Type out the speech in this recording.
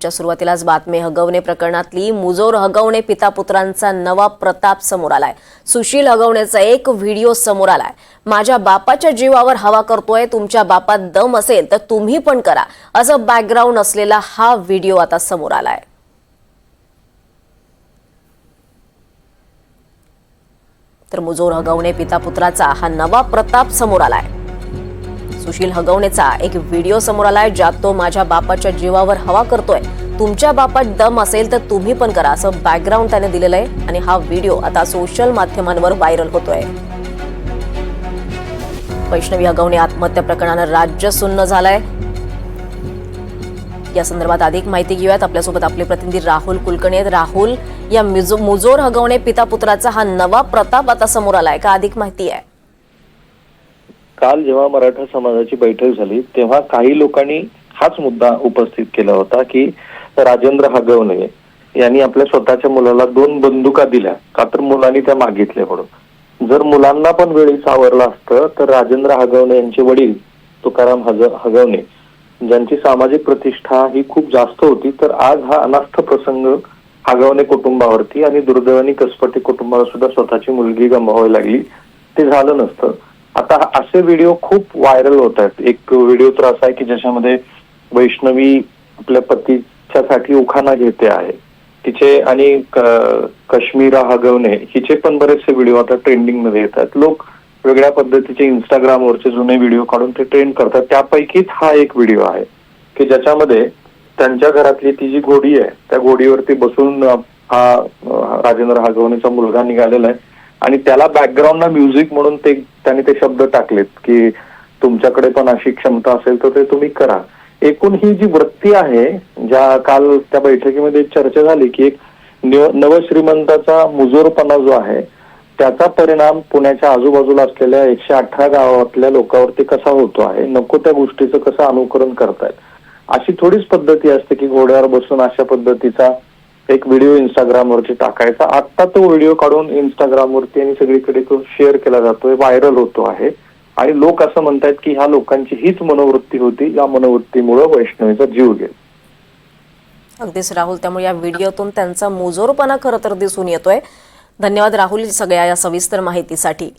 च्या सुरुवातीलाच बातमी हगवणे प्रकरणातली मुजोर हगवणे पिता पुत्रांचा नवा प्रताप समोर आलाय। सुशील हगवणेचा एक व्हिडिओ समोर आलाय। माझ्या बापाच्या जीवावर हवा करतोय, तुमच्या बापात दम असेल तर तुम्ही पण करा, असं बॅकग्राऊंड असलेला हा व्हिडिओ आता समोर आलाय। तर मुजोर हगवणे पिता पुत्राचा हा नवा प्रताप समोर आलाय। सुशील हगवणेचा एक व्हिडिओ समोर आलाय, ज्यात तो माझ्या बापाच्या जीवावर हवा करतोय, तुमच्या बापात दम असेल तर तुम्ही पण करा, असं बॅकग्राऊंड त्याने दिलेलं आहे। आणि हा व्हिडिओ आता सोशल माध्यमांवर व्हायरल होतोय। वैष्णवी हगवणे आत्महत्या प्रकरणानं राज्य सुन्न झालंय। या संदर्भात अधिक माहिती घेऊयात। आपल्यासोबत आपले प्रतिनिधी राहुल कुलकर्णी आहेत। राहुल, या मुजोर हगवणे पिता पुत्राचा हा नवा प्रताप आता समोर आलाय का, अधिक माहिती आहे? काल जेव्हा मराठा समाजाची बैठक झाली तेव्हा काही लोकांनी हाच मुद्दा उपस्थित केला होता की राजेंद्र हगवणे यांनी आपल्या स्वतःच्या मुलाला 2 बंदुका दिल्या का तर मुलांनी त्या मागितल्या म्हणून। जर मुलांना पण वेळी सावरलं असतं तर राजेंद्र हगवणे यांचे वडील तुकाराम हगवणे ज्यांची सामाजिक प्रतिष्ठा ही खूप जास्त होती, तर आज हा अनास्थ प्रसंग हगवणे कुटुंबावरती आणि दुर्दैवाने कसपटे कुटुंबाला सुद्धा स्वतःची मुलगी गमवावी लागली, ते झालं नसतं। आता असे व्हिडिओ खूप व्हायरल होत आहेत। एक व्हिडिओ तर असा आहे की ज्याच्यामध्ये वैष्णवी आपल्या पतीच्यासाठी उखाणा घेते आहे तिचे, आणि कश्मीरा हगवणे हिचे पण बरेचसे व्हिडिओ आता ट्रेंडिंग मध्ये येतात। लोक वेगळ्या पद्धतीचे इंस्टाग्रामवरचे जुने व्हिडिओ काढून ते ट्रेंड करतात। त्यापैकीच हा एक व्हिडिओ आहे की ज्याच्यामध्ये त्यांच्या घरातली ती जी घोडी आहे त्या घोडीवरती बसून हा राजेंद्र हगवणेचा मुलगा निघालेला आहे आणि त्याला बॅकग्राऊंडला म्युझिक म्हणून त्यांनी ते शब्द टाकलेत की तुमच्याकडे पण अशी क्षमता असेल तर ते तुम्ही करा। एकूण ही जी वृत्ती आहे, ज्या काल त्या बैठकीमध्ये चर्चा झाली की एक नवश्रीमंताचा मुजोरपणा जो आहे त्याचा परिणाम पुण्याच्या आजूबाजूला असलेल्या 118 गावातल्या लोकांवरती कसा होतो आहे, नको त्या गोष्टीचं कसं अनुकरण करतायत। अशी थोडीच पद्धती असते की घोड्यावर बसून अशा पद्धतीचा एक व्हिडिओ इंस्टाग्रामवरती टाकायचा। आता तो व्हिडिओ काढून इंस्टाग्रामवरती आणि सगळीकडे तो शेअर केला जातोय, व्हायरल होतो आहे आणि लोक असं म्हणतात की ह्या लोकांची हीच मनोवृत्ती होती, या मनोवृत्तीमुळे वैष्णवीचा जीव गेला। अगदीच राहुल, त्यामुळे या व्हिडिओतून त्यांचा मुजोरपणा खरं तर दिसून येतोय। धन्यवाद राहुल सगळ्या या सविस्तर माहितीसाठी।